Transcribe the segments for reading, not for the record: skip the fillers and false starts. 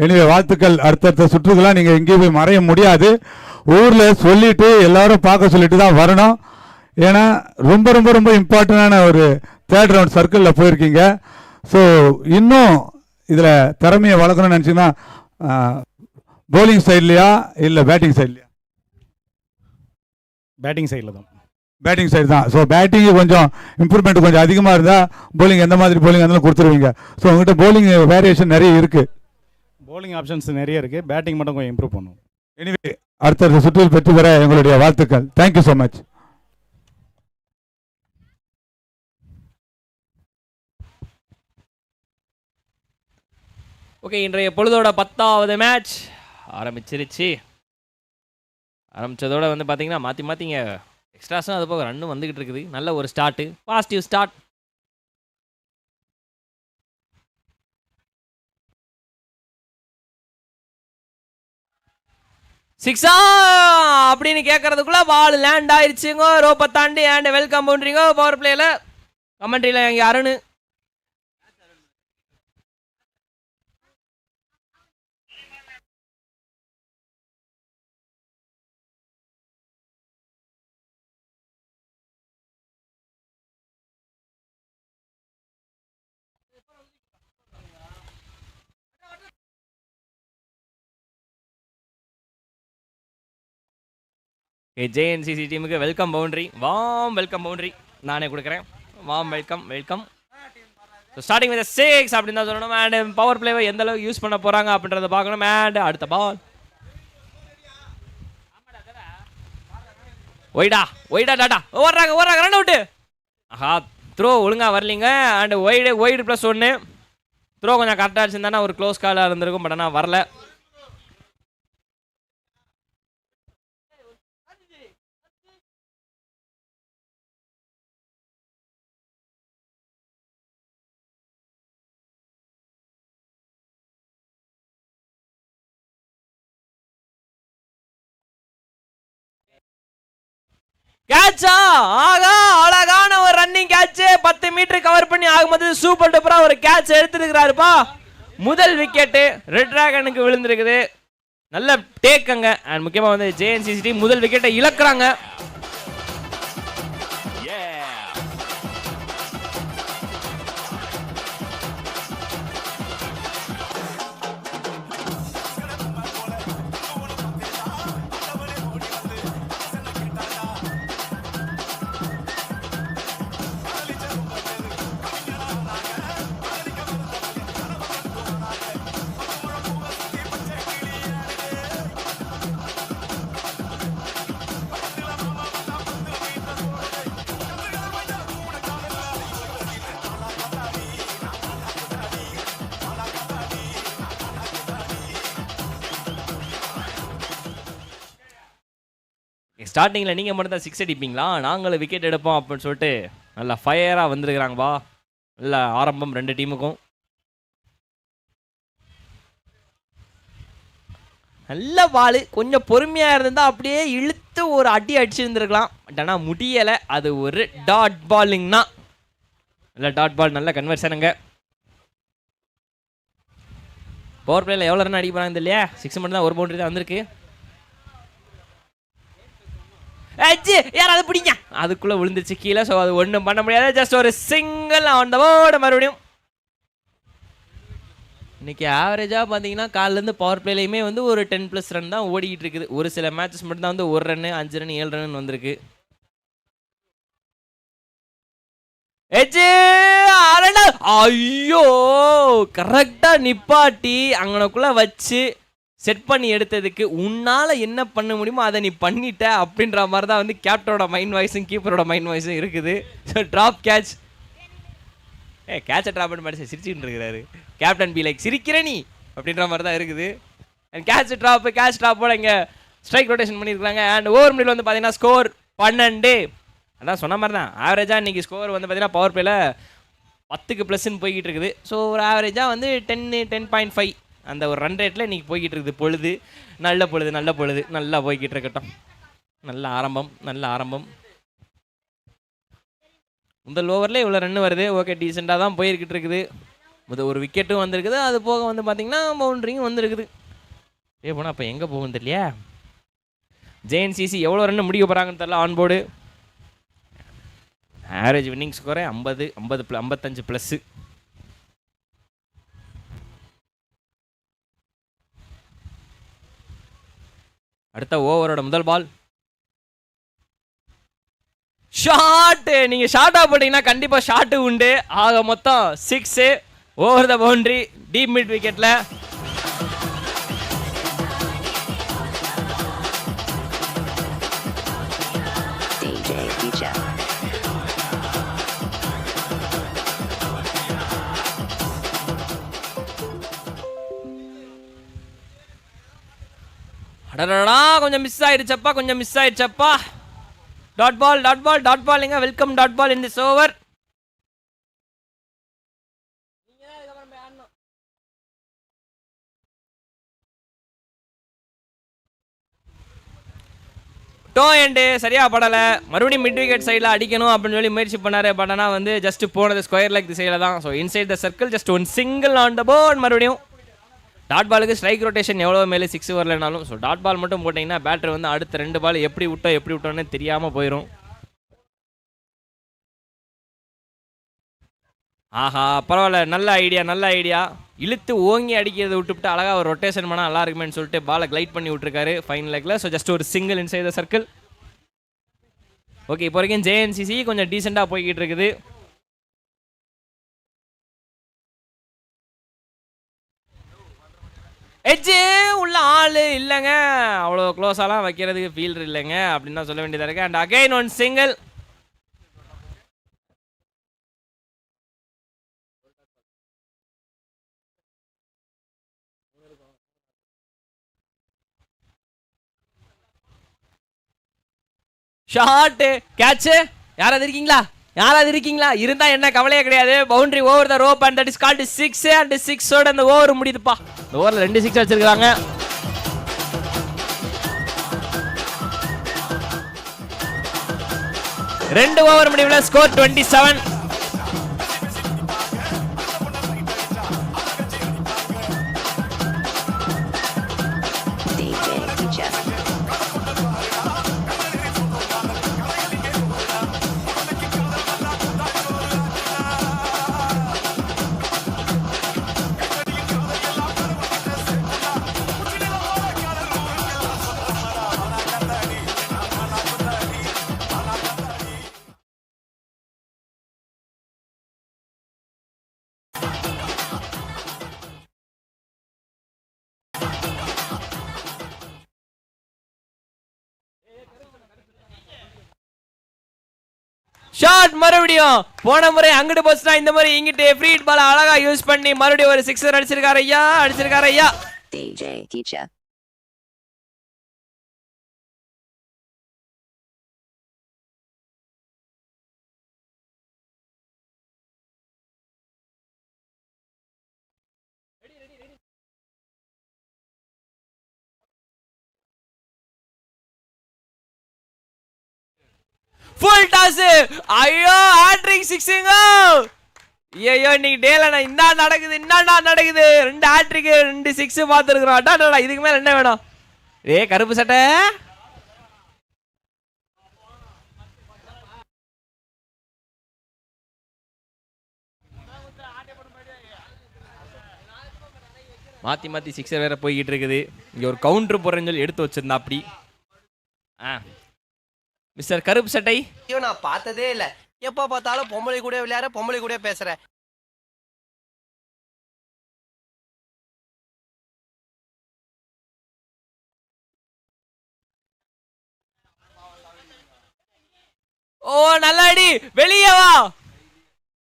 எனவே வாழ்த்துக்கள். அடுத்தடுத்த சுற்றுக்கெல்லாம் நீங்கள் எங்கேயும் போய் மறைய முடியாது. ஊரில் சொல்லிட்டு எல்லாரும் பார்க்க சொல்லிட்டு தான் வரணும். ஏன்னா ரொம்ப ரொம்ப ரொம்ப இம்பார்ட்டண்டான ஒரு தேர்ட் ரவுண்ட் சர்க்கிளில் போயிருக்கீங்க. ஸோ இன்னும் இதில் திறமையை வளர்க்கணும்னு நினச்சிங்கன்னா போலிங் சைட்லையா இல்லை பேட்டிங் சைட்லையா? பேட்டிங் சைடில் தான். பேட்டிங் சைடு தான். ஸோ பேட்டிங்கு கொஞ்சம் இம்ப்ரூவ்மெண்ட் கொஞ்சம் அதிகமாக இருந்தால் போலிங் எந்த மாதிரி போலிங் இருந்தாலும் கொடுத்துருவீங்க. ஸோ உங்கள்கிட்ட போலிங் வேரியேஷன் நிறைய இருக்குது. போலிங் ஆப்ஷன்ஸ் நிறைய இருக்குது. பேட்டிங் மட்டும் கொஞ்சம் இம்ப்ரூவ் பண்ணும். எனிவே அடுத்த சுற்றில் பெற்று பெற எங்களுடைய வாழ்த்துக்கள். Thank you so much. ஓகே, இன்றைய பொழுதோட 10வது மேட்ச் ஆரம்பிச்சிருச்சு. ஆரம்பித்ததோட வந்து பார்த்தீங்கன்னா மாற்றிங்க எக்ஸ்ட்ராஸும் அது போக ரன்னும் வந்துக்கிட்டு இருக்குது. நல்ல ஒரு ஸ்டார்ட்டு, பாசிட்டிவ் ஸ்டார்ட். சிக்ஸா அப்படின்னு கேட்கறதுக்குள்ள பால் லேண்ட் ஆயிடுச்சுங்க. ரோப்பை தாண்டி அண்ட் வெல்கம் பண்றீங்க. பவர் பிளேல கமெண்ட்ரியில் எங்கள் அருண் ஜேஎன்சிசி டீமுக்கு welcome boundary, warm welcome boundary நானே கொடுக்குறேன். Warm welcome. So starting with 6 அப்படின்னு தான் சொல்லணும். அண்ட் பவர் பிளேவை எந்த அளவுக்கு யூஸ் பண்ண போகிறாங்க அப்படின்றத பார்க்கணும். அண்ட் அடுத்த பால் ஒய்டா டாட்டா ஓடுறாங்க ரன் அவுட்டு. ஆஹா, த்ரோ ஒழுங்காக வரலிங்க. And wide plus 1. த்ரோ கொஞ்சம் கரெக்டாக அடிச்சிருந்தானா ஒரு க்ளோஸ் காலாக இருந்திருக்கும். பட் ஆனால் வரல. கேட்சா, ஆகா அழகான ஒரு ரன்னிங் கேட்ச். 10 மீட்டர் கவர் பண்ணி ஆகும்போது சூப்பர் டூப்பரா ஒரு கேட்ச் எடுத்துருக்கிறாருப்பா. முதல் விக்கெட்டு ரெட் டிராகனுக்கு விழுந்திருக்குது. நல்ல டேக்குங்க. அண்ட் முக்கியமாக வந்து ஜேஎன்சிசி டீம் முதல் விக்கெட்டை இழக்கிறாங்க. ஸ்டார்டிங்கில் நீங்கள் மட்டும் தான் 6 அடிப்பீங்களா, நாங்களும் விக்கெட் எடுப்போம் அப்படின்னு சொல்லிட்டு நல்லா ஃபயராக வந்துருக்குறாங்கப்பா. நல்ல ஆரம்பம் 2 டீமுக்கும். நல்ல பால். கொஞ்சம் பொறுமையாக இருந்தால் அப்படியே இழுத்து ஒரு அடி அடிச்சுருந்துருக்கலாம். பட் ஆனால் முடியலை. அது ஒரு டாட் பாலிங்னா நல்ல டாட் பால். நல்ல கன்வர்ஷனுங்க. பவர் பிளேயில் எவ்வளோ ரன் அடிக்க போகிறாங்க இல்லையா? 6 மட்டும் தான், ஒரு பவுண்டரி தான் வந்திருக்கு. யாராவது பிடிங்க, அதுக்குள்ள விழுந்துருச்சு கீழே. ஸோ அது ஒன்றும் பண்ண முடியாது. ஜஸ்ட் ஒரு சிங்கிள் ஆன் த போர்டு. மறுபடியும் இன்னைக்கு ஆவரேஜாக பார்த்தீங்கன்னா காலிலேருந்து பவர் பிளேலையுமே வந்து ஒரு 10+ ரன் தான் ஓடிக்கிட்டு இருக்குது. ஒரு சில மேட்சஸ் மட்டும் தான் வந்து 1 ரன் 5 ரன் 7 ரன் வந்திருக்கு. ஐயோ, கரெக்டாக நிப்பாட்டி அங்கனக்குள்ள வச்சு செட் பண்ணி எடுத்ததுக்கு உன்னால் என்ன பண்ண முடியுமோ அதை நீ பண்ணிட்ட அப்படின்ற மாதிரி தான் வந்து கேப்டனோட மைண்ட் வாய்ஸும் கீப்பரோட மைண்ட் வாய்ஸும் இருக்குது. So drop catch. கேட்சை ட்ராப் பண்ணி மனுஷன் சிரிச்சுட்டு இருக்கிறாரு. கேப்டன் பி லைக் சிரிக்கிற நீ அப்படின்ற மாதிரி தான் இருக்குது. அண்ட் கேட்ச் ட்ராப்போட இங்கே ஸ்ட்ரைக் ரொட்டேஷன் பண்ணியிருக்காங்க. அண்ட் ஓவர் மிடில் வந்து பார்த்தீங்கன்னா ஸ்கோர் 12. அதான் சொன்ன மாதிரி தான் ஆவரேஜாக இன்றைக்கி ஸ்கோர் வந்து பார்த்தீங்கன்னா பவர் பிளேயில் 10க்கு ப்ளஸ்ன்னு போய்கிட்டு இருக்குது. ஸோ ஒரு ஆவரேஜாக வந்து 10.5 அந்த ஒரு ரன் ரேட்டில் இன்றைக்கி போய்கிட்டு இருக்குது. பொழுது நல்ல பொழுது நல்லா போய்கிட்டு இருக்கட்டும். நல்ல ஆரம்பம். முதல் ஓவரில் இவ்வளோ ரன் வருது. ஓகே, டீசெண்டாக தான் போயிருக்கிட்டு இருக்குது. ஒரு விக்கெட்டும் வந்திருக்குது. அது போக வந்து பார்த்தீங்கன்னா பவுண்டரியும் வந்திருக்குது. போனால் அப்போ எங்கே போகும் தெரியலையா? ஜேஎன்சிசி எவ்வளோ ரன் முடிக்க போகிறாங்கன்னு தெரியல. ஆன் போர்டு ஆவரேஜ் வின்னிங் ஸ்கோரே 55 ப்ளஸ்ஸு. அடுத்த ஓவரோட முதல் பால் ஷாட்டு. நீங்கள் ஷார்ட்டாக போட்டிங்கன்னா கண்டிப்பாக ஷாட்டு உண்டு. ஆக மொத்தம் 6 over the boundary deep mid விக்கெட்டில். அடடா கொஞ்சம் மிஸ் ஆயிடுச்சப்பா. டாட் பால் எங்க? Welcome dot ball in this over. Toe end சரியா படலை. மறுபடியும் மிட் விக்கெட் சைடில் அடிக்கணும் அப்படின்னு சொல்லி முயற்சி பண்ணாரு. பட் ஆனால் வந்து ஜஸ்ட் போனது ஸ்கொயர் லைக் திசையில் தான். So inside the circle just one single on the board. மறுபடியும் டாட் பாலுக்கு ஸ்ட்ரைக் ரொட்டேஷன் எவ்வளோ மேலே 6 வரலனாலும் ஸோ டாட் பால் மட்டும் போட்டிங்கன்னா பேட்டர் வந்து அடுத்த 2 பால் எப்படி விட்டோன்னே தெரியாமல் போயிடும். ஆஹா பரவாயில்ல, நல்ல ஐடியா. இழுத்து ஓங்கி அடிக்கிறத விட்டுவிட்டு அழகாக ஒரு ரொட்டேஷன் பண்ணால் நல்லா இருக்குமேன்னு சொல்லிட்டு பாலை கிளைட் பண்ணி விட்டுருக்காரு ஃபைன் லெக்கில். ஸோ ஜஸ்ட் ஒரு single inside the circle. Okay, இப்போ வரைக்கும் ஜேஎன்சிசி கொஞ்சம் டீசெண்டாக போய்கிட்டு இருக்குது. எட்ஜு உள்ள ஆள் இல்லைங்க, அவ்வளோ க்ளோஸாலாம் வைக்கிறதுக்கு ஃபீல்டர் இல்லைங்க அப்படின்னு தான் சொல்ல வேண்டியதாக இருக்குது. And again one single. Short catch. யாராவது இருக்கீங்களா? இருந்தா என்ன கவலையே கிடையாது. Boundary over the rope and that is called 6 and 6 ஓட அந்த ஓவர் முடியுதுப்பா. இந்த ஓவரில் 2 6 அடிச்சிருக்காங்க. ரெண்டு ஓவர் முடிவுல ஸ்கோர் 27. ஷாட் மறுபடியும் போன முறை அங்கிட்டு போச்சுனா இந்த முறை இங்கிட்டு ஃப்ரீ ஹிட் பால் அழகா யூஸ் பண்ணி மறுபடியும் ஒரு 6 அடிச்சிருக்காரு ஐயா. DJ teacher. Full toss. ஐயோ ஹேட்ரிக் சிக்ஸிங்க. ஐயோ இன்னைக்கு டேல என்ன நடக்குது? 2 ஹேட்ரிக் 2 6 பார்த்துருக்குறோம். அடாடா இதுக்கு மேல என்ன வேணும்? கருப்பு சட்டை மாத்தி 6 வேற போய்கிட்டு இருக்குது. இங்க ஒரு கவுண்டர் போறேன்னு சொல்லி எடுத்து வச்சிருந்தா அப்படி. மிஸ்டர் கருப்பு சட்டை, ஐயோ நான் பார்த்ததே இல்ல. எப்ப பார்த்தாலும் பொம்பளை கூட விளையாட, பொம்பளை கூட பேசுற. ஓ நல்லாடி, வெளியே வா.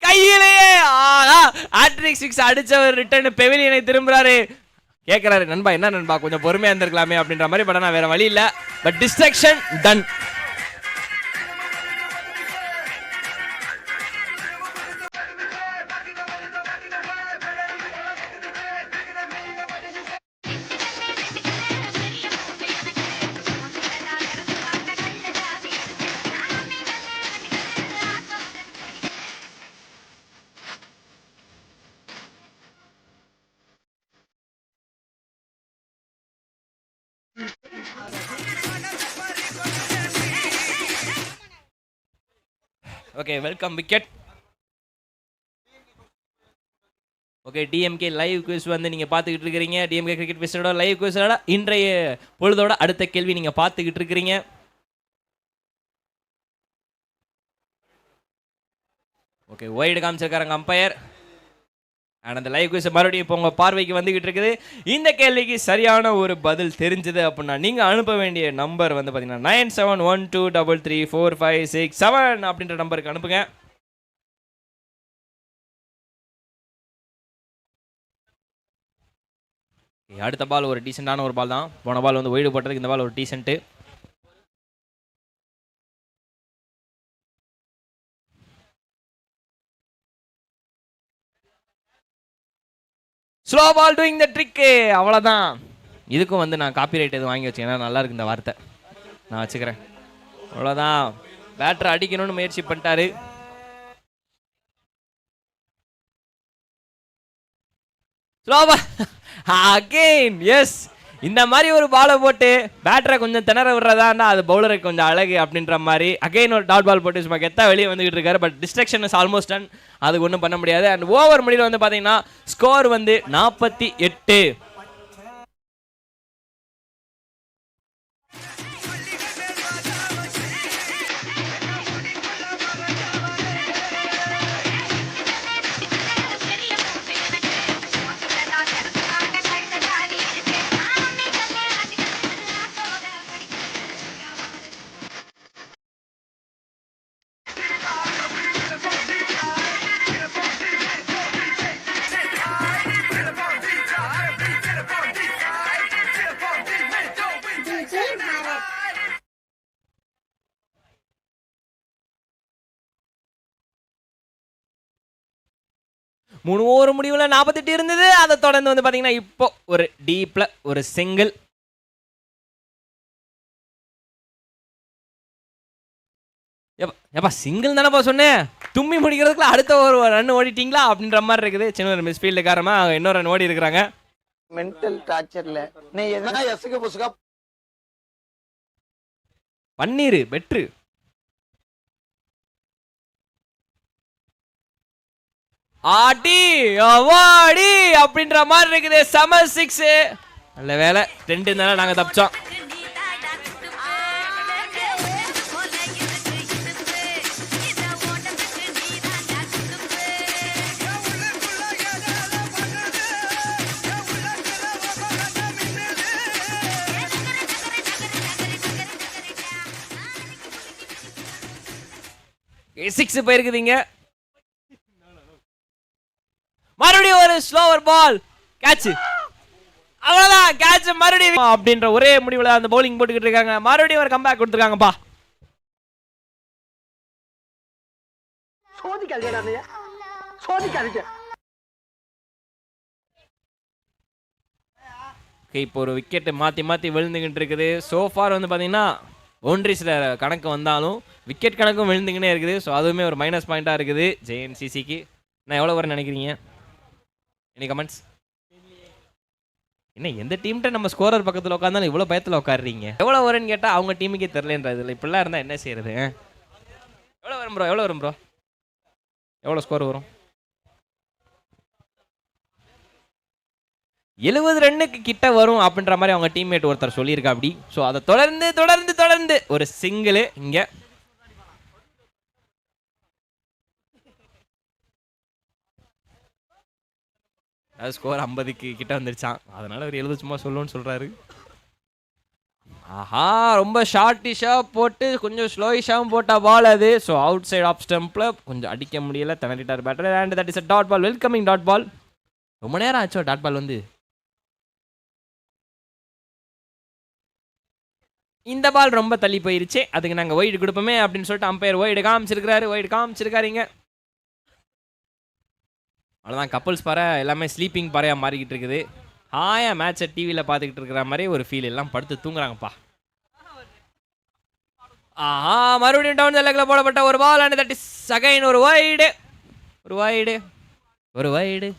கையிலேயே ஹேட்ரிக் 6 அடிச்சவர் ரிட்டர்ன் பெவிலியனை திரும்புறாரு. கேட்கிறாரு, நண்பா என்ன நண்பா கொஞ்சம் பொறுமையா இருந்திருக்கலாமே அப்படின்ற மாதிரி. பட் நான் வேற வழி இல்ல. But distraction done. Okay, welcome wicket. Okay, DMK live quiz வந்து நீங்கள் பார்த்துக்கிட்டு இருக்கிறீங்க. டிஎம்கே கிரிக்கெட் குவிஸோட லைவ் குவிஸோட இன்றைய பொழுதோட அடுத்த கேள்வி நீங்கள் பார்த்துக்கிட்டு இருக்கிறீங்க. ஓகே, ஒயிடு காமிச்சிருக்காருங்க அம்பையர். அண்ட் அந்த லைவ் குவிஸ் மறுபடியும் இப்போ உங்கள் பார்வைக்கு வந்துக்கிட்டு இருக்குது. இந்த கேள்விக்கு சரியான ஒரு பதில் தெரிஞ்சது அப்படின்னா நீங்கள் அனுப்ப வேண்டிய நம்பர் வந்து பார்த்தீங்கன்னா 9712334567 அப்படின்ற நம்பருக்கு அனுப்புங்க. அடுத்த பால் ஒரு டீசெண்டான ஒரு பால் தான். போன பால் வந்து ஒயிடு போட்டதுக்கு இந்த பால் ஒரு decent. Slow ball doing the trick. அவ்வளோதான். இதுக்கும் வந்து நான் காப்பிரைட் எதுவும் வாங்கி வச்சேன். ஏன்னா நல்லா இருக்கு இந்த வார்த்தை, நான் வச்சுக்கிறேன். அவ்வளோதான். பேட்டரை அடிக்கணும்னு முயற்சி பண்ணிட்டாரு. ஸ்லோ பால் அகெயின். எஸ், இந்த மாதிரி ஒரு பாலை போட்டு பேட்டரை கொஞ்சம் திணற விடுறதாண்டா அது பவுலருக்கு கொஞ்சம் அழகு அப்படின்ற மாதிரி அகைன் ஒரு டாட் பால் போட்டு சும்மா கெத்தா வெளியே வந்துகிட்டு இருக்காரு. But destruction is almost done. அதுக்கு ஒன்றும் பண்ண முடியாது. அண்ட் ஓவர் முடிவில் வந்து பார்த்தீங்கன்னா ஸ்கோர் வந்து 48. மூணு ஓவர் முடிவில் 48 இருந்தது. அதை தொடர்ந்து வந்து பார்த்தீங்கன்னா இப்போ ஒரு டீப்ல ஒரு சிங்கிள். ஏப்பா சிங்கிள் தானேப்பா சொன்னேன். தும்மி முடிக்கிறதுக்குள்ள அடுத்த ஒரு ரன் ஓடிட்டீங்களா அப்படின்ற மாதிரி இருக்குது. சின்ன ஒரு மிஸ்ஃபீல்டு காரணமா இன்னொரு ரன் ஓடி இருக்கிறாங்க. மென்டல் டார்ச்சர்ல நீ என்ன எசுக்கு புசுக்கா பன்னீர் பெட்ரு. ஆடி அவாடி அப்படின்ற மாதிரி இருக்குது. செம 6. நல்ல வேலை 2 இருந்தாலும் நாங்க தப்பிச்சோம். சிக்ஸ் போயிருக்குதுங்க. மறுபடியும் ஒரு ஸ்லோவர் பால் கேட்ச். அவ்வளவுதான், கேட்ச் மறுபடியும் அப்படின்ற ஒரே முடிவுல அந்த பவுலிங் போட்டுக்கிட்டு இருக்காங்க. மறுபடியும் ஒரு கம்பேக் கொடுத்துருக்காங்கப்பா. இப்போ ஒரு விக்கெட் மாத்தி மாத்தி விழுந்துகிட்டு இருக்குது. சோஃபார் வந்து பாத்தீங்கன்னா பவுண்டரிஸ்ல கணக்கு வந்தாலும் விக்கெட் கணக்கும் விழுந்துக்கினே இருக்குது. ஸோ அதுவுமே ஒரு மைனஸ் பாயிண்டா இருக்குது ஜேஎன்சிசிக்கு. நான் எவ்வளோ வர நினைக்கிறீங்க? Any comments? என்ன எந்த டீம்கிட்ட நம்ம ஸ்கோரர் பக்கத்தில் உட்காந்தாலும் இவ்வளோ பயத்தில் உட்காடுறீங்க? எவ்வளோ வரும்னு கேட்டால் அவங்க டீமுக்கே தெரிலன்றதுல இப்படிலாம் இருந்தால் என்ன செய்யறது? எவ்வளோ வரும் ப்ரோ? எவ்வளோ வரும் ப்ரோ? எவ்வளோ ஸ்கோர் வரும்? 70 ரன்னுக்கு கிட்ட வரும் அப்படின்ற மாதிரி அவங்க டீம்மேட் ஒருத்தர் சொல்லியிருக்கா அப்படி. ஸோ அதை தொடர்ந்து தொடர்ந்து தொடர்ந்து ஒரு சிங்கிள் இங்கே. அது ஸ்கோர் 50க்கு கிட்ட வந்துருச்சான். அதனால ஒரு 70 சும்மா சொல்லுன்னு சொல்றாரு. ஆஹா, ரொம்ப ஷார்ட்டிஷாக போட்டு கொஞ்சம் ஸ்லோயிஷாகவும் போட்ட பால் அது. ஸோ அவுட் சைட் ஆஃப் ஸ்டம்பில் கொஞ்சம் அடிக்க முடியல, திணறிட்டார் batter. And that is a dot ball. Welcoming dot ball. ரொம்ப நேரம் ஆச்சோ டாட் பால் வந்து. இந்த பால் ரொம்ப தள்ளி போயிருச்சு. அதுக்கு நாங்கள் ஒயிட் கொடுப்போமே அப்படின்னு சொல்லிட்டு அம்பையர் ஒயிட் காமிச்சிருக்காருங்க. அவ்வளோதான், கப்பல்ஸ் பாறை எல்லாமே ஸ்லீப்பிங் பாறையாக மாறிக்கிட்டு இருக்குது. ஆயா மேட்சை டிவியில் பார்த்துக்கிட்டு இருக்கிற மாதிரி ஒரு ஃபீல். எல்லாம் படுத்து தூங்குறாங்கப்பா. ஆஹா, மறுபடியும் டவுன் த லெக்கில் போடப்பட்ட ஒரு பால். அண்ட் தட் இஸ் அகைன் ஒரு வைடு.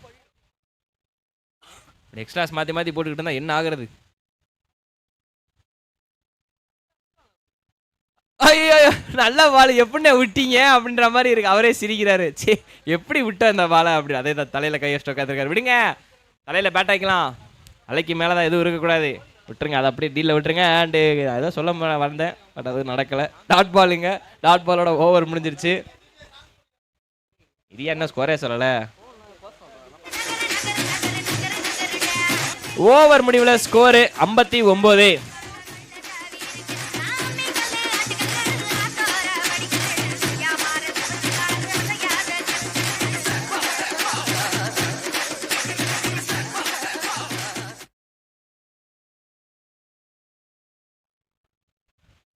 எக்ஸ்ட்ராஸ் மாற்றி மாற்றி போட்டுக்கிட்டு இருந்தால் என்ன ஆகுறது? ஐயோ நல்ல பால் எப்படிண்ணே விட்டீங்க அப்படின்ற மாதிரி இருக்கு. அவரே சிரிக்கிறாரு. சே எப்படி விட்ட அந்த பாலை அப்படி. அதே தான் தலையில கையை வச்சுட்டு உட்காந்துருக்காரு. விடுங்க, தலையில பேட் ஆக்கலாம், அலைக்கு மேலே தான் எதுவும் இருக்கக்கூடாது, விட்டுருங்க, அதை அப்படியே டீலில் விட்டுருங்க. அண்டு அதான் சொல்ல வந்தேன், பட் அது நடக்கலை. டாட் பாலுங்க, டாட் பாலோட ஓவர் முடிஞ்சிருச்சு. இது என்ன ஸ்கோரே சொல்லலை. ஓவர் முடிவில் ஸ்கோரு 59.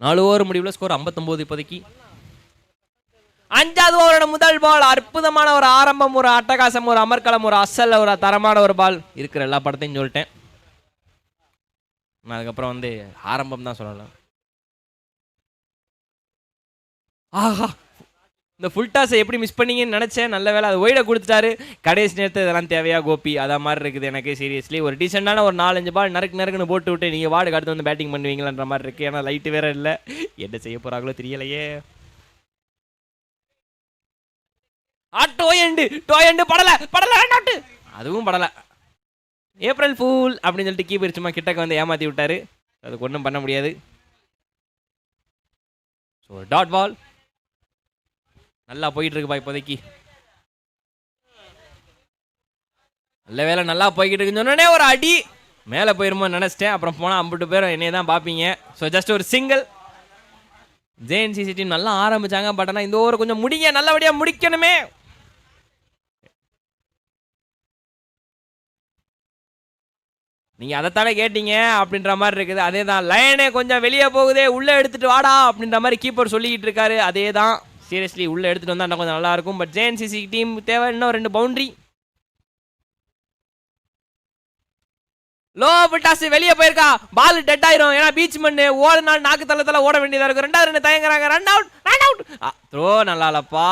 நாலு ஓவர் முடிவில் ஸ்கோர் 59 இப்போதைக்கு. அஞ்சாவது ஓவரோட முதல் பால் அற்புதமான ஒரு ஆரம்பம், ஒரு அட்டகாசம், ஒரு அமர்க்களம், ஒரு அசல், ஒரு தரமான ஒரு பால். இருக்கிற எல்லா படத்தையும் சொல்லிட்டேன். நான் அதுக்கப்புறம் வந்து ஆரம்பம் தான் சொல்லலாம். ஆஹா, இந்த ஃபுல் டாஸை எப்படி மிஸ் பண்ணீங்கன்னு நினச்சேன். நல்ல வேலை அது ஒய்டை கொடுத்துட்டாரு. கடைசி நேரத்தில் இதெல்லாம் தேவையா கோபி, அதான் மாதிரி இருக்குது எனக்கு. சீரியஸ்லி ஒரு டீசெண்டான ஒரு 4-5 பால் நறுக்குன்னு போட்டு விட்டு நீங்கள் வார்டுக்கு அடுத்து வந்து பேட்டிங் பண்ணுவீங்களான்ற மாதிரி இருக்குது. ஏன்னா லைட்டு வேற இல்லை, என்ன செய்ய போகிறாங்களோ தெரியலையே. டோயண்டு படல நாட்டு, அதுவும் படலை. ஏப்ரல் ஃபூல் அப்படின்னு சொல்லிட்டு கீப்பர் சும்மா கிட்டக்க வந்து ஏமாற்றி விட்டாரு. அதுக்கு ஒன்றும் பண்ண முடியாது. ஸோ டாட் பால் நல்லா போயிட்டு இருக்குப்பா இப்போதைக்கு. நல்ல வேலை நல்லா போய்கிட்டு இருக்குன்னு சொன்னோடனே ஒரு அடி மேலே போயிருமோ நினச்சிட்டேன். அப்புறம் போனால் 50 பேரும் என்னைய தான் பார்ப்பீங்க. ஸோ ஜஸ்ட் ஒரு சிங்கிள். ஜேஎன்சிசி டீம் நல்லா ஆரம்பிச்சாங்க, பட் ஆனால் இந்த ஓவர் கொஞ்சம் முடிங்க, நல்லபடியாக முடிக்கணுமே. நீங்கள் அதைத்தானே கேட்டீங்க அப்படின்ற மாதிரி இருக்குது. அதே தான், லைனே கொஞ்சம் வெளியே போகுதே, உள்ளே எடுத்துகிட்டு வாடா அப்படின்ற மாதிரி கீப்பர் சொல்லிக்கிட்டு இருக்காரு. அதே தான், சீரியஸ்லி உள்ளே எடுத்துகிட்டு வந்தால் கொஞ்சம் நல்லாயிருக்கும். பட் ஜேஎன்சிசி டீம் தேவை இன்னும் 2 பவுண்டரி. லோ பிட்டாஸ் வெளியே போயிருக்கா, பால் டெட் ஆயிரும். ஏன்னா பீச் மண்ணு ஓடுனாலும் நாக்கு தள்ள ஓட வேண்டியதாக இருக்கும். 2 ரன் தயங்குறாங்க. Run out. த்ரோ நல்லாலப்பா.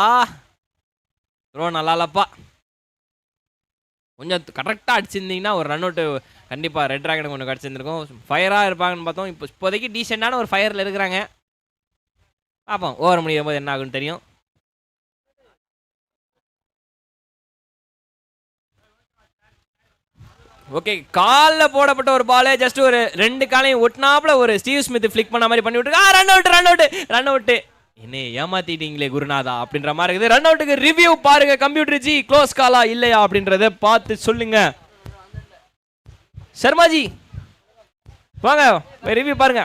கொஞ்சம் கரெக்டாக அடிச்சிருந்தீங்கன்னா ஒரு ரன் அவுட்டு கண்டிப்பாக ரெட் டிராகனுக்கு ஒன்று கிடச்சிருந்துருக்கும். ஃபயராக இருப்பாங்கன்னு பார்த்தோம். இப்போதைக்கு டீசெண்டான ஒரு ஃபயரில் இருக்கிறாங்க. பார்ப்போம் ஓவர் முடியும் போது என்ன ஆகுன்னு தெரியும். ஓகே, காலில் போடப்பட்ட ஒரு பால், ஜஸ்ட் ஒரு 2 காலையும் ஒட்டினாப்புல ஒரு ஸ்டீவ் ஸ்மித் ஃபிளிக் பண்ண மாதிரி பண்ணி விட்டுருக்கா. Run out. என்ன ஏமாத்திட்டீங்களே குருநாதா அப்படின்ற மாதிரி இருக்குது. ரன் அவுட்டுக்கு ரிவ்யூ பாருங்க கம்ப்யூட்டர் ஜி, க்ளோஸ் காலா இல்லையா அப்படின்றத பார்த்து சொல்லுங்க. சர்மாஜி வாங்க ரிவ்யூ பாருங்க.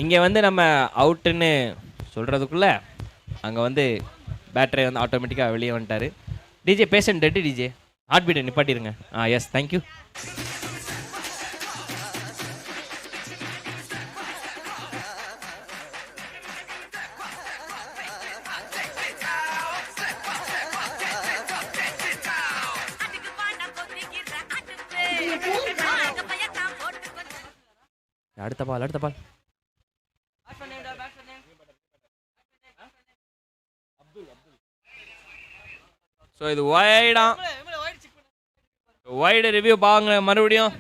இங்கே வந்து நம்ம அவுட்டுன்னு சொல்கிறதுக்குள்ளே அங்கே வந்து பேட்டரி வந்து ஆட்டோமேட்டிக்காக வெளியே வந்துட்டார். DJ patient dead, DJ heart பீட்டை நிப்பாட்டிருங்க. Yes thank you. அடுத்த பால் ஸோ இது வைடு ரிவ்யூ பாருங்க மறுபடியும்.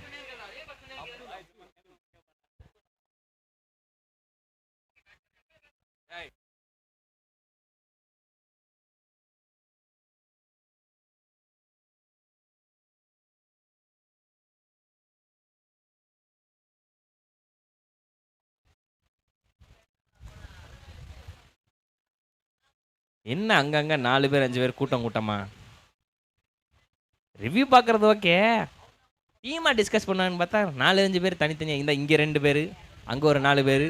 என்ன அங்கங்க 4 பேர் 5 பேர் கூட்டமா ரிவ்யூ பார்க்கறது ஓகே, டீமா டிஸ்கஸ் பண்ணான்னு பார்த்தா 4-5 பேர் தனித்தனியாக. இந்த இங்கே 2 பேர், அங்கே ஒரு 4 பேர்,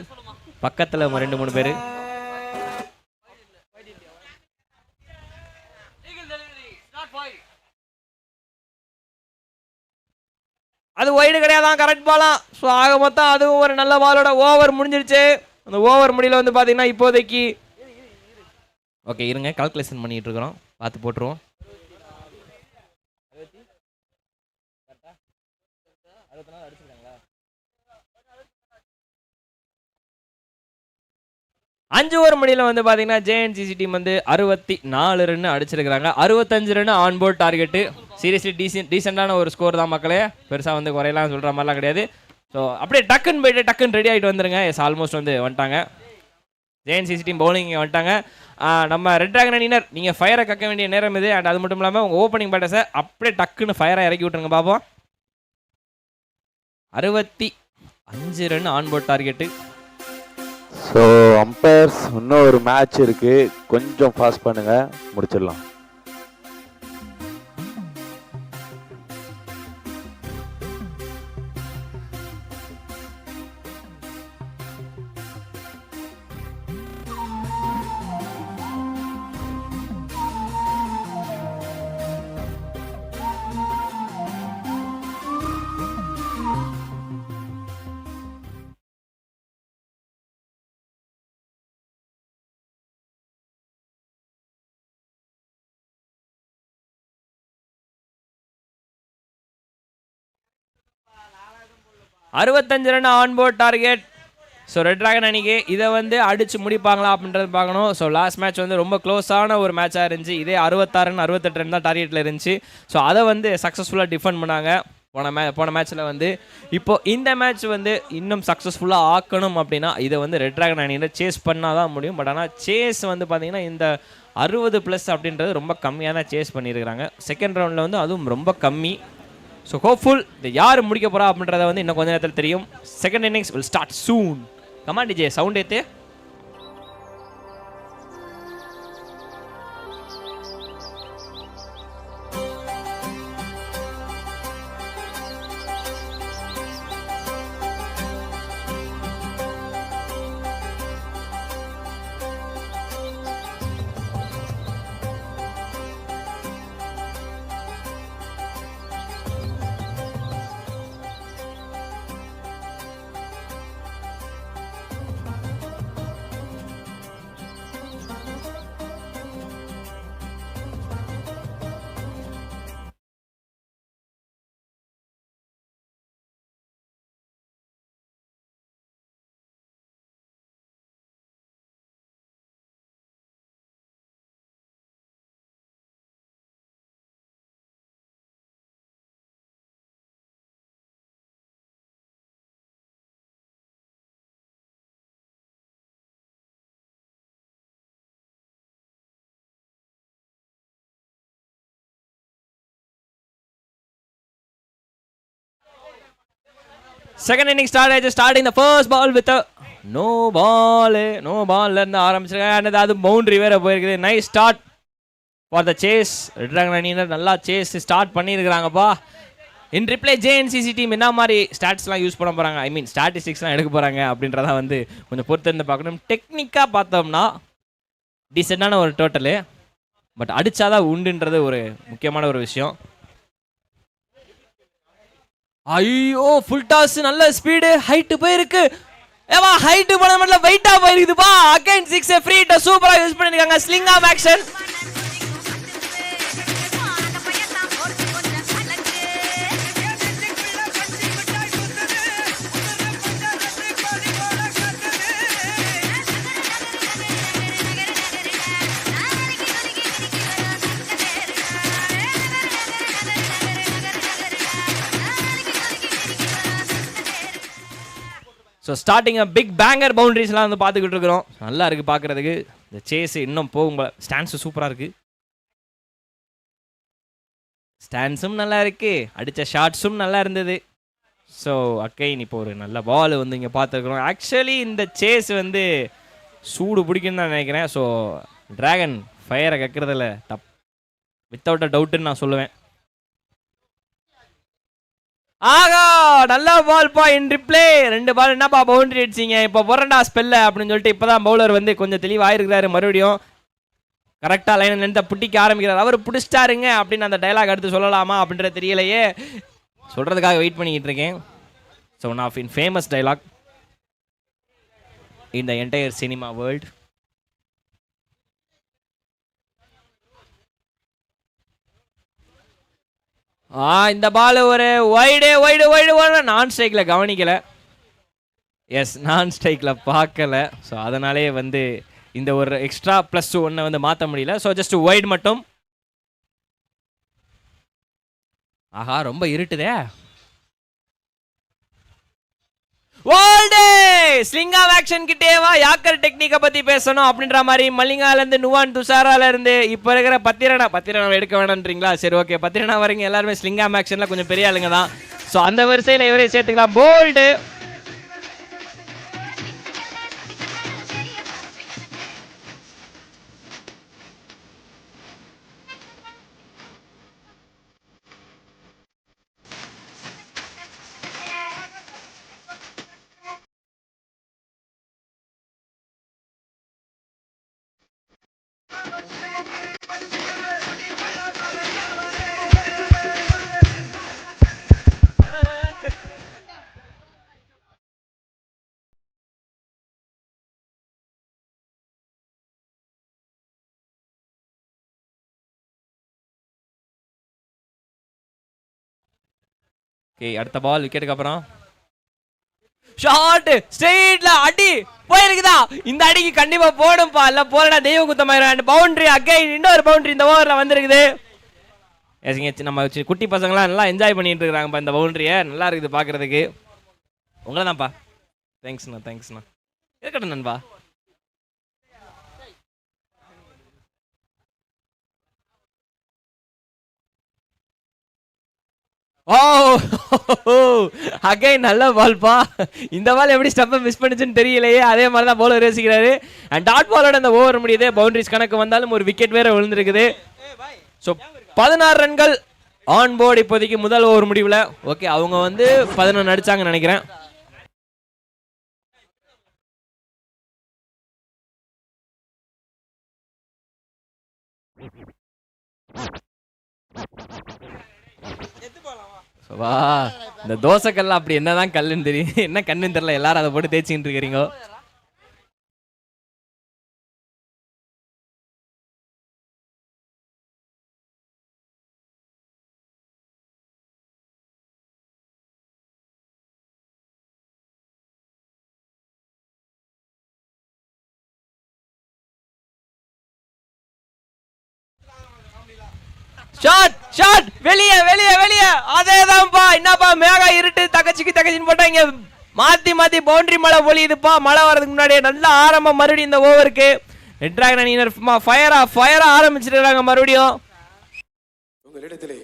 பக்கத்தில் 2-3 பேர். அது வைடு கிடையாதான், கரெக்ட் பாலாம். ஸோ ஆக மொத்தம் அதுவும் ஒரு நல்ல பாலோட ஓவர் முடிஞ்சிருச்சு. அந்த ஓவர் முடியல வந்து பார்த்தீங்கன்னா இப்போதைக்கு ஓகே இருங்க, கால்குலேஷன் பண்ணிட்டு இருக்கிறோம், பார்த்து போட்டுருவோம். 5 ஓவர் முடியல வந்து பார்த்தீங்கன்னா ஜேஎன்சிசி டீம் வந்து 64 ரன் அடிச்சிருக்காங்க. 65 run on board target. Seriously டீசெண்டான ஒரு ஸ்கோர் தான் மக்களே. பெருசாக வந்து குறையலாம் சொல்கிற மாதிரிலாம் கிடையாது. ஸோ அப்படியே டக்குன்னு போயிட்டு டக்குன்னு ரெடி ஆகிட்டு வந்துருங்க. எஸ் ஆல்மோஸ்ட் வந்து வந்துட்டாங்க. ஜேஎன்சிசி டீம் பவுலிங் வந்துட்டாங்க. நம்ம ரெட் டிராகன் அணியினர் நீங்கள் ஃபயரை கக்க வேண்டிய நேரம் இது. அண்ட் அது மட்டும் இல்லாமல் உங்கள் ஓப்பனிங் பேட்டர்ஸை அப்படியே டக்குன்னு ஃபயரை இறக்கி விட்டுருங்க பார்ப்போம். 65 run on board target. So umpires இன்னும் ஒரு மேட்ச் இருக்கு, கொஞ்சம் ஃபாஸ்ட் பண்ணுங்க, முடிச்சிடலாம். அறுபத்தஞ்சு run on board target. So red Dragon அணிக்கு இதை வந்து அடித்து முடிப்பாங்களா அப்படின்றது பார்க்கணும். ஸோ லாஸ்ட் மேட்ச் வந்து ரொம்ப க்ளோஸான ஒரு மேட்சாக இருந்துச்சு. இதே 66 ரன் 68 ரன் தான் டார்கெட்டில் இருந்துச்சு. ஸோ அதை வந்து சக்ஸஸ்ஃபுல்லாக டிஃபெண்ட் பண்ணாங்க போன மேட்ச்சில் வந்து. இப்போ இந்த மேட்ச் வந்து இன்னும் சக்ஸஸ்ஃபுல்லாக ஆக்கணும் அப்படின்னா இதை வந்து ரெட் டிராகன் அணியில் சேஸ் பண்ணால் தான் முடியும். பட் ஆனால் சேஸ் வந்து பார்த்திங்கன்னா இந்த 60+ அப்படின்றது ரொம்ப கம்மியாக தான் சேஸ் பண்ணியிருக்கிறாங்க. செகண்ட் ரவுண்டில் வந்து அதுவும் ரொம்ப கம்மி. ஸோ ஹோப்ஃபுல் இது யார் முடிக்க போகிறா அப்படின்றத வந்து இன்னும் கொஞ்ச நேரத்தில் தெரியும். Second innings will start soon. Come on DJ sound ஏற்று. Second inning starting the first ball with no பால்ல இருந்து ஆரம்பிச்சிருக்காங்க. அது பவுண்டரி வேற போயிருக்குது. Nice start for the chase. Red dragon அணியினர் நல்லா சேஸ் ஸ்டார்ட் பண்ணியிருக்கிறாங்கப்பா. இன் ரிப்ளே ஜேஎன்சிசி டீம் என்ன மாதிரி ஸ்டாட்ஸ்லாம் யூஸ் பண்ண போகிறாங்க, ஐ மீன் ஸ்டாட்டிஸ்டிக்ஸ்லாம் எடுக்க போகிறாங்க அப்படின்றத வந்து கொஞ்சம் பொறுத்து இருந்து பார்க்கணும். டெக்னிக்காக பார்த்தோம்னா டீசெண்டான ஒரு டோட்டலு, பட் அடித்தாதான் உண்டுன்றது ஒரு முக்கியமான ஒரு விஷயம். ஐயோ ஃபுல் டாஸ், நல்ல ஸ்பீடு, ஹைட்டு போயிருக்கு. ஏவா ஹைட்டு போன மட்டும் வெயிட்டா போயிருக்குதுப்பா. அகைன் 6 ஃப்ரீ ஹிட் சூப்பரா யூஸ் பண்ணிருக்காங்க. Sling off action. So starting big banger பவுண்டரிஸ்லாம் வந்து பார்த்துக்கிட்டு இருக்கிறோம். நல்லா இருக்குது பார்க்குறதுக்கு. இந்த சேஸ் இன்னும் போகும். ஸ்டான்ஸு சூப்பராக இருக்குது. ஸ்டான்ஸும் நல்லா இருக்குது, அடித்த ஷாட்ஸும் நல்லா இருந்தது. ஸோ அக்கைன் இப்போ ஒரு நல்ல பால் வந்து இங்கே பார்த்துருக்குறோம். ஆக்சுவலி இந்த சேஸ் வந்து சூடு பிடிக்குன்னு தான் நினைக்கிறேன். ஸோ டிராகன் ஃபயரை கக்கிறதுல வித்தவுட் அ டவுட்டுன்னு நான் சொல்லுவேன். ஆகா நல்ல பால் பா. இன் ரிப்ளே 2 பால் என்னப்பா பவுண்டரி அடிச்சிங்க, இப்போ போறண்டா ஸ்பெல்ல அப்படின்னு சொல்லிட்டு இப்போ தான் பவுலர் வந்து கொஞ்சம் தெளிவாயிருக்கிறாரு. மறுபடியும் கரெக்டாக லைன் லென்த்தை பிடிக்க ஆரம்பிக்கிறார். அவர் பிடிச்சிட்டாருங்க அப்படின்னு அந்த டைலாக் அடுத்து சொல்லலாமா அப்படின்றது தெரியலையே. சொல்கிறதுக்காக வெயிட் பண்ணிக்கிட்டு இருக்கேன். So one of in famous dialogue in the entire cinema world. இந்த பால் ஒரு வைடு நான் ஸ்ட்ரைக்கில் கவனிக்கலை. எஸ் நான் ஸ்ட்ரைக்கில் பார்க்கல. ஸோ அதனாலே வந்து இந்த ஒரு எக்ஸ்ட்ரா +1 வந்து மாற்ற முடியல. ஸோ ஜஸ்ட் ஒயிட் மட்டும். ஆஹா ரொம்ப இருட்டுதே. ஸ்லிங் ஆஃப் ஆக்ஷன் கிட்டேவா யாக்கர் டெக்னிக்கை பத்தி பேசணும் அப்படின்ற மாதிரி மல்லிகால இருந்து நுவான் துஷாரால இருந்து இப்போ இருக்கிற பத்திரனா எடுக்க வேணான்றீங்களா? சரி ஓகே, பத்திரனா வரீங்க எல்லாருமே ஸ்லிங் ஆஃப் ஆக்ஷன்ல கொஞ்சம் பெரிய ஆளுங்க தான். ஸோ அந்த வரிசையில் இவரே சேர்த்துக்கலாம். போல்டு ஓகே, அடுத்த பால் விக்கெட்டுக்கு அப்புறம் ஷாட் ஸ்ட்ரெயிட்ல அடி போயிருக்குதா? இந்த அடிக்கு கண்டிப்பா போடும்பா, இல்ல போறடா தெய்வ குத்தமாயிரும். பவுண்டரி அகைன், இன்னொரு பவுண்டரி இந்த ஓவர்ல வந்திருக்குது. நம்ம குட்டி பசங்களாம் நல்லா என்ஜாய் பண்ணிட்டு இருக்காங்கப்பா இந்த பவுண்டரியை. நல்லா இருக்குது பாக்குறதுக்கு. உங்களை தான்ப்பா. தேங்க்ஸ்ண்ணா இருக்கட்டும் நண்பா. ஓ அகைன் நல்ல பால்பா. இந்த பால் எப்படி ஸ்டம்பை மிஸ் பண்ணுச்சுன்னு தெரியலையே. அதே மாதிரி தான் பவுலர் யோசிக்கிறாரு. அண்ட் டாட் பாலோட அந்த ஓவர் முடியுது. பவுண்டரிஸ் கணக்கு வந்தாலும் ஒரு விக்கெட் வேற விழுந்திருக்குது. ஸோ 16 ரன்கள் ஆன் போர்டு இப்போதைக்கு முதல் ஓவர் முடிவில். ஓகே, அவங்க வந்து 11 அடிச்சாங்கன்னு நினைக்கிறேன். வா, இந்த தோசைக்கல்ல அப்படி என்னதான் கல்லுன்னு தெரியும், என்ன கண்ணுன்னு தெரியல. எல்லாரும் அதை போட்டு தேய்ச்சிட்டு இருக்கிறீங்க. ஷாட் வெளியே. அதேதான்ப்பா. என்னப்பா மேகா இருட்டு தகச்சின்னு போட்டாங்க. மாத்தி பவுண்டரி மழை பொழியுதுப்பா. மழை வரதுக்கு முன்னாடியே நல்ல ஆரம்பம் மறுபடியும் இந்த ஓவருக்கு. ரெட் டிராகன் அணியினர் ஃபயரா ஆரம்பிச்சிருக்காங்க மறுபடியும். உங்களிடத்திலே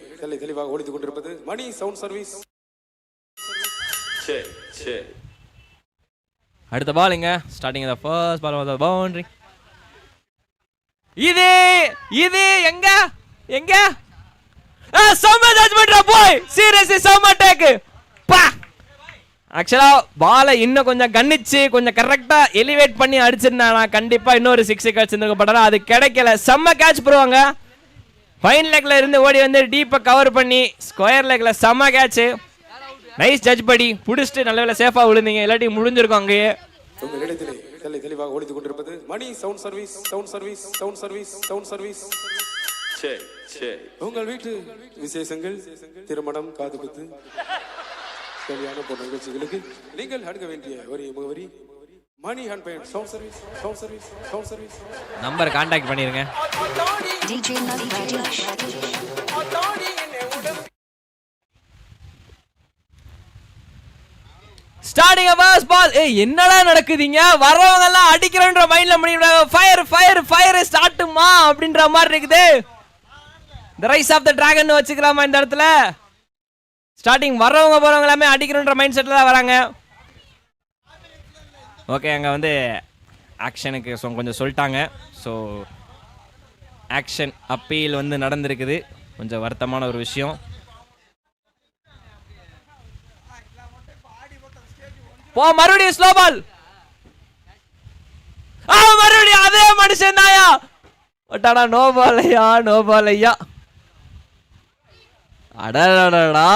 தெளிவாக ஓடித்துக் கொண்டிருப்பது மணி சவுண்ட் சர்வீஸ். அடுத்த பாலுங்க. Starting the first ball was boundary. இது எங்க செம்ம ஜட்ஜ்மென்ட்ரா போய். சீரியஸ்லி செம்ம டேக் பா. ஆக்சுவலா பாலை இன்னும் கொஞ்சம் கன்னிச்சு கொஞ்சம் கரெக்டா எலிவேட் பண்ணி அடிச்சிருந்தானா கண்டிப்பா இன்னொரு 6 அடிச்சிருந்திருக்கப்பட்டா. அது கிடைக்கல. செம்ம கேட்ச் போடுவாங்க. ஃபைன் லெக்ல இருந்து ஓடி வந்து டீப்பை கவர் பண்ணி ஸ்கொயர் லெக்ல செம்ம கேட்ச். நைஸ் ஜட்ஜ் படி. புடிச்சிட்டு நல்ல வேலை சேஃபா விழுந்தீங்க. இல்லாட்டி முடிஞ்சிருக்கும் அங்கேயே. உங்களிடத்திலே தெளிவாக ஓடித்துக் கொண்டிருப்பது மணி சவுண்ட் சர்வீஸ். உங்கள் வீட்டு விசேஷங்கள், திருமணம், காதுகுத்து, கல்யாண போன்ற நிகழ்ச்சிகளுக்கு நீங்கள் அணுக வேண்டிய ஒரு முகவரி Mani hand paint sound service. Number contact பண்ணிருங்க. Starting first ball. என்னடா நடக்குதுங்க? வரவங்க எல்லாம் அடிக்கிறன்ற மைண்ட்ல பண்ணிடுறாங்க. ஃபயர் ஸ்டார்ட்டுமா அப்படின்ற மாதிரி இருக்குது. The rise of the dragon வச்சுக்கலாமா இந்த இடத்துல? ஸ்டார்டிங் வரவங்க போறவங்க எல்லாமே அடிக்கணுன்ற மைண்ட் செட்ல தான் வராங்க. ஓகே, அங்க வந்து ஆக்ஷனுக்கு கொஞ்சம் சொல்லிட்டாங்க. ஸோ ஆக்ஷன் அப்பீல் வந்து நடந்திருக்குது. கொஞ்சம் வருத்தமான ஒரு விஷயம். மறுபடியும் ஸ்லோ பால். மறுபடியும் அதே மனுஷன் தாயா. ஒட்டாடா நோ பால் ஐயா. அடடா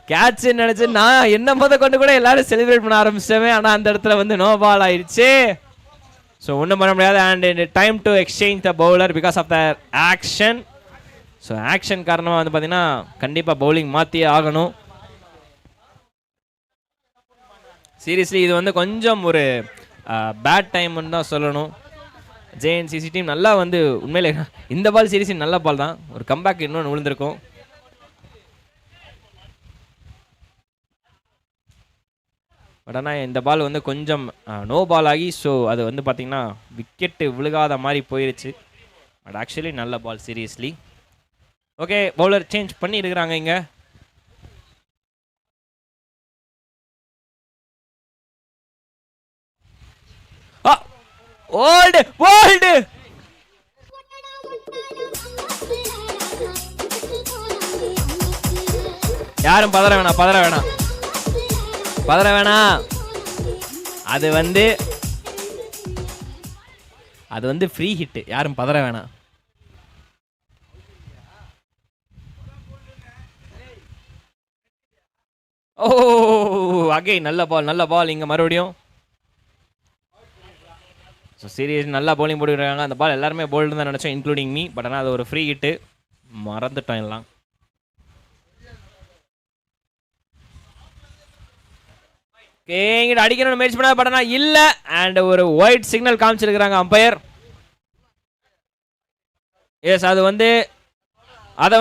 கேட்ச் நினைச்சு நான் என்ன கொண்டு கூட எல்லாரும் செலிப்ரேட் பண்ண ஆரம்பிச்சிட்டேன். ஆனா அந்த இடத்துல வந்து நோ பால் ஆயிடுச்சு. ஸோ ஒன்றும் பண்ண முடியாது. And time to exchange the bowler because of the action. So action காரணமாக வந்து பார்த்தீங்கன்னா கண்டிப்பாக பவுலிங் மாற்றியே ஆகணும். சீரியஸ்லி இது வந்து கொஞ்சம் ஒரு பேட் டைம்னு தான் சொல்லணும். ஜேஎன்சிசி டீம் நல்லா வந்து உண்மையிலே இந்த பால் சீரியஸ்லி நல்ல பால் தான். ஒரு கம்பேக் இன்னொன்று விழுந்திருக்கும். பட் ஆனால் இந்த பால் வந்து கொஞ்சம் நோ பால் ஆகி ஸோ அது வந்து பார்த்திங்கன்னா விக்கெட்டு விழுகாத மாதிரி போயிருச்சு. பட் ஆக்சுவலி நல்ல பால் சீரியஸ்லி. ஓகே, பவுலர் சேஞ்ச் பண்ணி இருக்கிறாங்க இங்கே. ஓல்டு ஓல்டு யாரும் பதற வேணாம், பதற வேணாம், பதற வேணாம். அது வந்து ஃப்ரீ ஹிட், யாரும் பதற வேணாம். ஓ அகே நல்ல பால், நல்ல பால் இங்கே மறுபடியும். ஸோ சீரியஸ் நல்லா பவுலிங் போட்டுருக்காங்க. அந்த பால் எல்லாருமே போல்டு தான் நினச்சோம், இன்க்ளூடிங் மீ. பட் ஆனால் அது ஒரு ஃப்ரீ ஹிட்டு, மறந்துட்டோம் எல்லாம். இங்கிட்ட அடிக்கணும்னு முயற்சி பண்ணா பட் ஆனால் இல்லை. அண்ட் ஒரு ஒயிட் சிக்னல் காமிச்சிருக்கிறாங்க அம்பையர். எஸ், அதை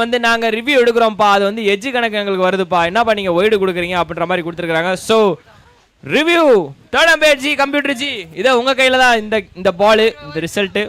வந்து நாங்கள் ரிவ்யூ எடுக்கிறோம்ப்பா, அது வந்து எஜ்ஜு கணக்கு எங்களுக்கு வருதுப்பா, என்னப்பா நீங்கள் ஒய்டு கொடுக்குறீங்க அப்படின்ற மாதிரி கொடுத்துருக்காங்க. So review third umpire G, computer G, இதை உங்கள் கையில் தான் இந்த பால், இந்த ரிசல்ட்டு.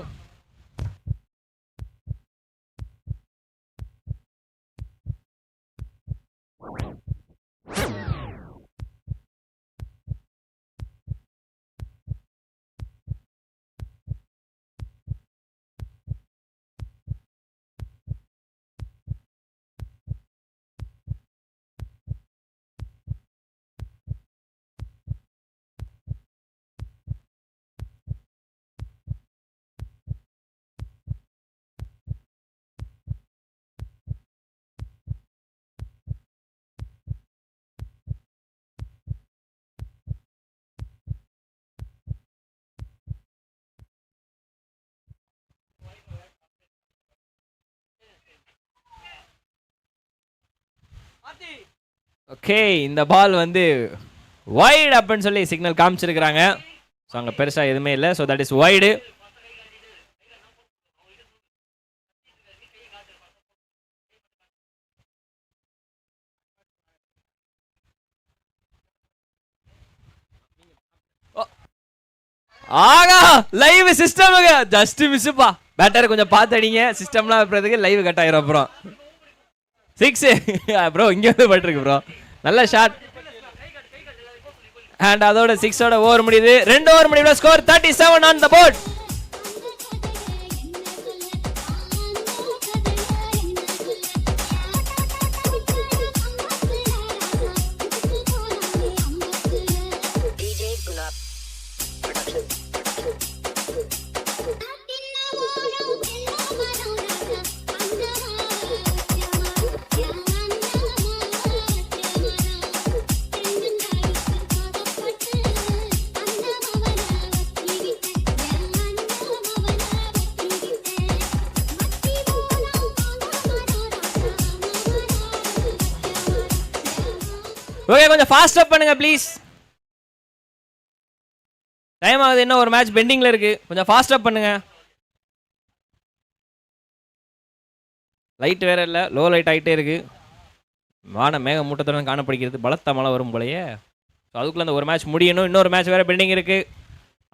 ஓகே, இந்த பால் வந்து வைடு அப்படின்னு சொல்லி சிக்னல் காமிச்சிருக்கிறாங்க. ஸோ அங்கே பெருசாக எதுவுமே இல்லை. So that is wide. ஆகா, லைவ் சிஸ்டமுங்க ஜஸ்ட் மிஸ்ஸுப்பா. பேட்டர் கொஞ்சம் பார்த்து அடிங்க, சிஸ்டம்லாம் வைக்கிறதுக்கு லைவ் கட் ஆயிரும். அப்புறம் 6 ப்ரோ இங்கே வந்து பட்டிருக்கு ப்ரோ, நல்ல ஷாட். அண்ட் அதோட 6ஓட ஓவர் முடியுது. 2 ஓவர் முடியுது. Score 37 on the board. Okay, கொஞ்சம் ஃபாஸ்ட் அப் பண்ணுங்க ப்ளீஸ். டைம் ஆகுது, இன்னும் ஒரு மேட்ச் பெண்டிங்ல இருக்கு. கொஞ்சம் ஃபாஸ்ட் அப் பண்ணுங்க. லைட் வேற இல்லை, லோ லைட் ஆகிட்டே இருக்கு. வான மேக மூட்டத்துடன் காணப்படுகிறது. பலத்த மழை வரும் போலயே. ஸோ அதுக்குள்ள அந்த ஒரு மேட்ச் முடியணும். இன்னொரு மேட்ச் வேற பெண்டிங் இருக்கு.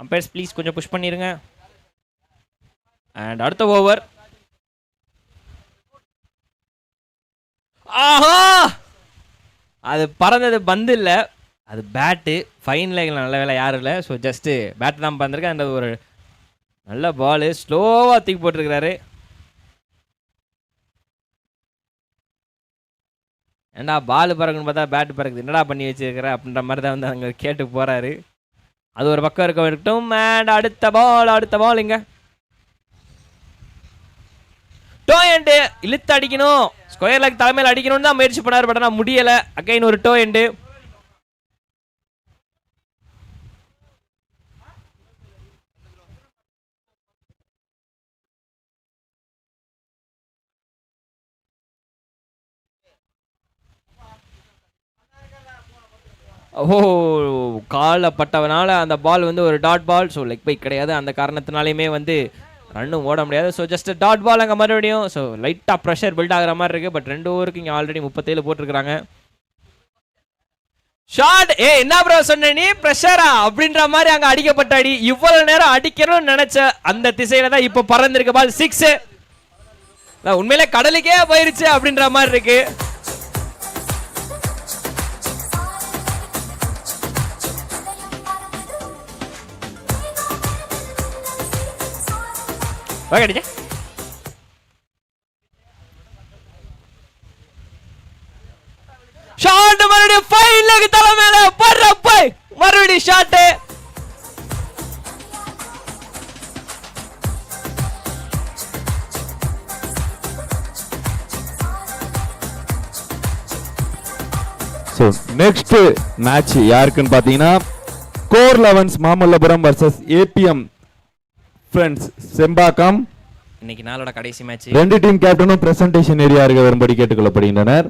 அம்பையர்ஸ் ப்ளீஸ் கொஞ்சம் புஷ் பண்ணிருங்க. அண்ட் அடுத்த ஓவர். ஆஹா, அது பறந்தது பந்து இல்லை, அது பேட்டு. ஃபைன் லைனில் நல்ல வேலை யாரும் இல்லை. ஸோ ஜஸ்ட்டு பேட்டு தான் பறந்துருக்கு. அந்த ஒரு நல்ல பால் ஸ்லோவாக தூக்கி போட்டிருக்கிறாரு. ஏண்டா பால் பறக்குன்னு பார்த்தா பேட்டு பறக்குது, என்னடா பண்ணி வச்சிருக்கிற அப்படின்ற மாதிரி தான் வந்து அங்கே கேட்டு போகிறாரு. அது ஒரு பக்கம் இருக்கட்டும். அண்ட் அடுத்த பால் இங்கே டோ எண்டு இழுத்து அடிக்கணும், ஸ்கொயர் லைக் தலைமையில் அடிக்கணும்னு தான் முயற்சி பண்ணார். பட் ஆனால் முடியலை. அகைன் ஒரு டோ எண்டு. ஓ காலை பட்டவனால அந்த பால் வந்து ஒரு dot ball. So leg bye கிடையாது. அந்த காரணத்தினாலையுமே வந்து ரன்னும் ஓட முடியாது. ஸோ ஜஸ்ட் டாட் பால் அங்கே மறுபடியும். ஸோ லைட்டாக ப்ரெஷர் பில்ட் ஆகிற மாதிரி இருக்குது. பட் 2 ஓவருக்கு இங்கே ஆல்ரெடி 37 போட்டிருக்கிறாங்க. ஷாட் என்ன ப்ரோ சொன்ன நீ ப்ரெஷரா அப்படின்ற மாதிரி அங்கே அடிக்கப்பட்ட அடி. இவ்வளவு நேரம் அடிக்கணும்னு நினைச்ச அந்த திசையில தான் இப்போ பறந்துருக்கு பால். 6 உண்மையிலே கடலுக்கே போயிருச்சு அப்படின்ற மாதிரி இருக்கு. ஷாட் மறுபடியும் ஃபைன் லெக் தலை மேல பர்ற போய் மறுபடியும் ஷாட். ஸோ நெக்ஸ்ட் மேட்ச் யாருக்குன்னு பார்த்தீங்கன்னா core 11 Mamallapuram versus APM friends Sembakkam. இன்னைக்கு நாளோட கடைசி மேட்ச். 2 டீம் கேப்டனும் பிரசன்டேஷன் ஏரியாவுக்கு வரும்படி கேட்டுக்கொள்ளப்படுகின்றனர்.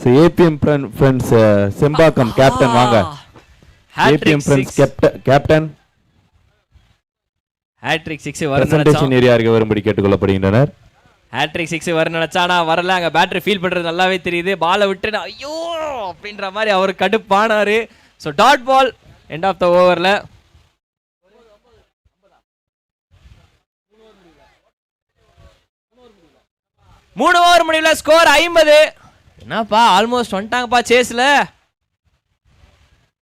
So APM friends Sembakkam captain வாங்க. ஏபிஎம் ஃப்ரெண்ட்ஸ் கேப்டன் ஹேட்ரிக் 6 வர பிரசன்டேஷன் ஏரியாவுக்கு வரும்படி கேட்டுக்கொள்ளப்படுகின்றனர். ஹேட்ரிக் 6 வர நினைச்சானா வரல. அங்க பேட்டரி ஃபீல் பண்றது நல்லாவே தெரியுது. பாலை விட்டு ஐயோ அப்படின்ற மாதிரி அவர் கடுப்பானாரு. So dot ball end of the ஓவர்ல. 3 ஓவர் முடிவுல ஸ்கோர் 50. என்னப்பா ஆல்மோஸ்ட் வந்துட்டாங்கப்பா சேஸ்ல.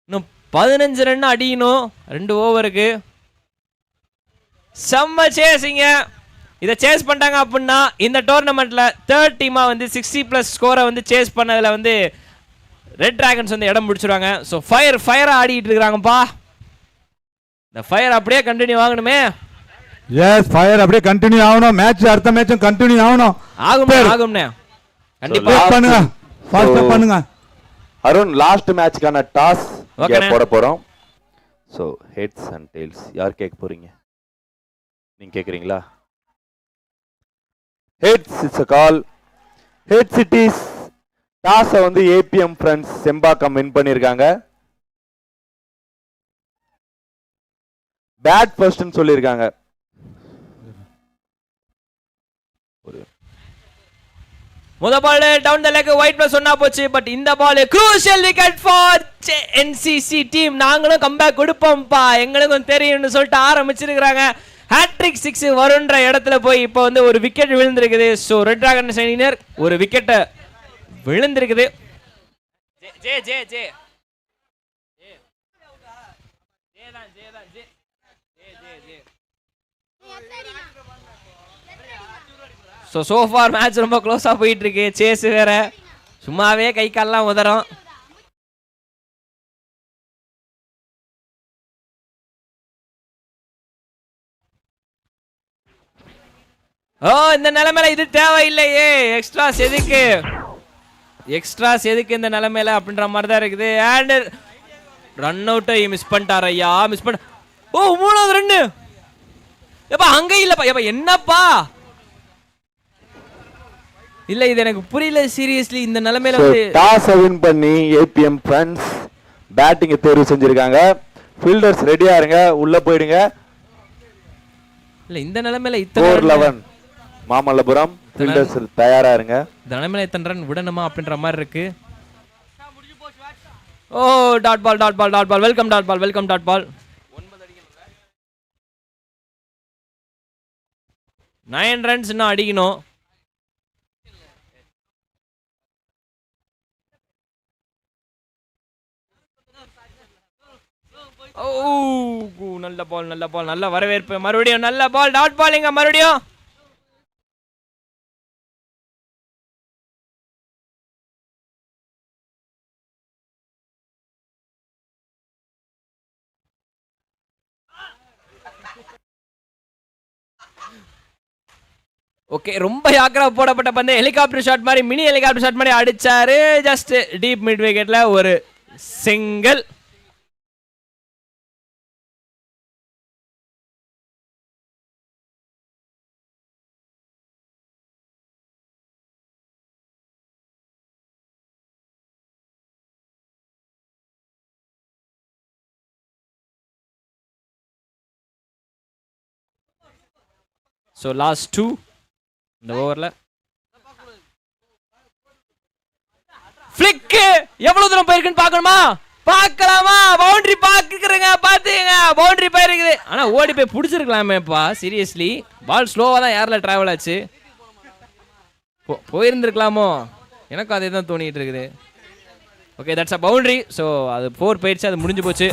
இன்னும் 15 ரன் அடிக்கணும் 2 ஓவருக்கு. செம்ம சேஸிங்க. இதை சேஸ் பண்ணிட்டாங்க அப்படின்னா இந்த டோர்னமெண்ட்ல தேர்ட் டீமா வந்து 60+ ஸ்கோரை வந்து சேஸ் பண்ணதுல வந்து ரெட் டிராகன்ஸ் வந்து இடம் பிடிச்சிருவாங்க. ஸோ ஃபயரா ஆடிட்டு இருக்கிறாங்கப்பா. இந்த ஃபயர் அப்படியே கண்டினியூ ஆகணுமே. எஸ் ஃபயர் அப்படியே கண்டினியூ ஆகணும். மேட்ச் அடுத்த மேட்சும் கண்டினியூ ஆகணும். ஆகும்னே கண்டிப்பா பண்ணுங்க. ஃபாஸ்டா பண்ணுங்க. அருண் லாஸ்ட் மேட்ச்க்கான டாஸ் ஓகேண்ணே. போட போறோம். ஸோ ஹெட்ஸ் அண்ட் டெயில்ஸ் யார் கேட்க போறீங்க? நீங்க கேக்குறீங்களா? Heads it's a call. Heads it is. டாஸை வந்து ஏபிஎம் ஃப்ரெண்ட்ஸ் செம்பாக்கம் வின் பண்ணியிருக்காங்க. பேட் ஃபர்ஸ்ட்னு சொல்லியிருக்காங்க. முத ball down the leg wide plus சொன்னா போச்சு. பட் இந்த ball crucial wicket for NCC team. நாங்களும் கம்பேக் கொடுப்போம்ப்பா எங்களுக்கும் தெரியும்னு சொல்லிட்டு ஆரம்பிச்சிருக்கிறாங்க. ஹேட்ரிக் 6 வருன்ற இடத்துல போய் இப்போ வந்து ஒரு விக்கெட் விழுந்திருக்குது. ஸோ ரெட் டிராகன் சைனினர் ஒரு விக்கெட்டை விழுந்திருக்குது. J J J so for match ரொம்ப க்ளோஸாக போயிட்டு இருக்கு. சேஸ் வேற சும்மாவே கை கால்லாம் உதறும். ஓ இந்த நிலைமையில இது தேவையில்லையே. எக்ஸ்ட்ராஸ் எதுக்கு இந்த நிலைமையில அப்படின்ற மாதிரி தான் இருக்குது. அண்ட் ரன் அவுட்டை மிஸ் பண்ணிட்டார் ஐயா. மிஸ் பண்ண ஓ 3வது ரன்னு. எப்பா அங்க இல்லப்பா. எப்பா என்னப்பா இல்ல இது எனக்கு புரியல சீரியஸ்லி. இந்த நிலைமையில வந்து டாஸ் வின் பண்ணி ஏபிஎம் ஃப்ரெண்ட்ஸ் பேட்டிங் தேர்வு செஞ்சிருக்காங்க. ஃபீல்டர்ஸ் ரெடியா இருங்க, உள்ள போயிடுங்க. இல்ல இந்த நிலைமையில 4-11 மாமல்லபுரம் ஃபீல்டர்ஸ் தயாரா இருங்க. இந்த நிலைமையில இத்தனை ரன் விடணுமா அப்படின்ற மாதிரி இருக்கு. Oh dot ball welcome dot ball 9 runs இன்னும் அடிக்கணும். ஓ நல்ல பால் நல்ல வரவேற்பு. மறுபடியும் நல்ல பால் டாட் பால். இங்க மறுபடியும் ஓகே ரொம்ப யாக்கரா போடப்பட்ட பந்து ஹெலிகாப்டர் ஷாட் மாதிரி மினி ஹெலிகாப்டர் ஷாட் மாதிரி அடிச்சாரு. ஜஸ்ட் டீப் மிட் விக்கெட்ல ஒரு சிங்கிள். ஸோ லாஸ்ட் 2 இந்த ஓவரில். ஃபிளிக்கு எவ்வளவு தூரம் போயிருக்குன்னு பார்க்கணுமா? பார்க்கலாமா? பவுண்டரி பார்க்குறேங்க, பார்த்துங்க, பவுண்டரி போயிருக்குது. ஆனால் ஓடி போய் பிடிச்சிருக்கலாமேப்பா, சீரியஸ்லி. பால் ஸ்லோவாக தான் ஏரில் ட்ராவல் ஆச்சு. போயிருந்துருக்கலாமோ? எனக்கும் அதே தான் தோணிட்டு இருக்குது. Okay, that's a boundary. So அது 4 போயிடுச்சு, அது முடிஞ்சு போச்சு.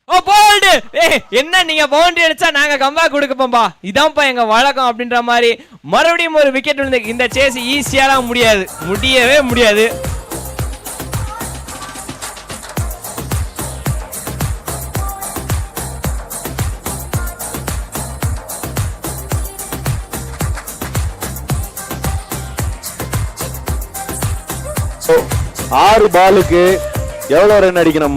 ஓ போல்டு! என்ன நீங்க பவுண்டரி அடிச்சா நாங்க கம்பேக் கொடுக்கப்போம்பா, இதான்ப்பா எங்க வழக்கம் அப்படின்ற மாதிரி மறுபடியும் ஒரு விக்கெட் விழுந்து. இந்த சேஸ் ஈஸியாலாம் முடியவே முடியாது. ஆறு பாலுக்கு எவ்வளவு ரன் அடிக்கணும்?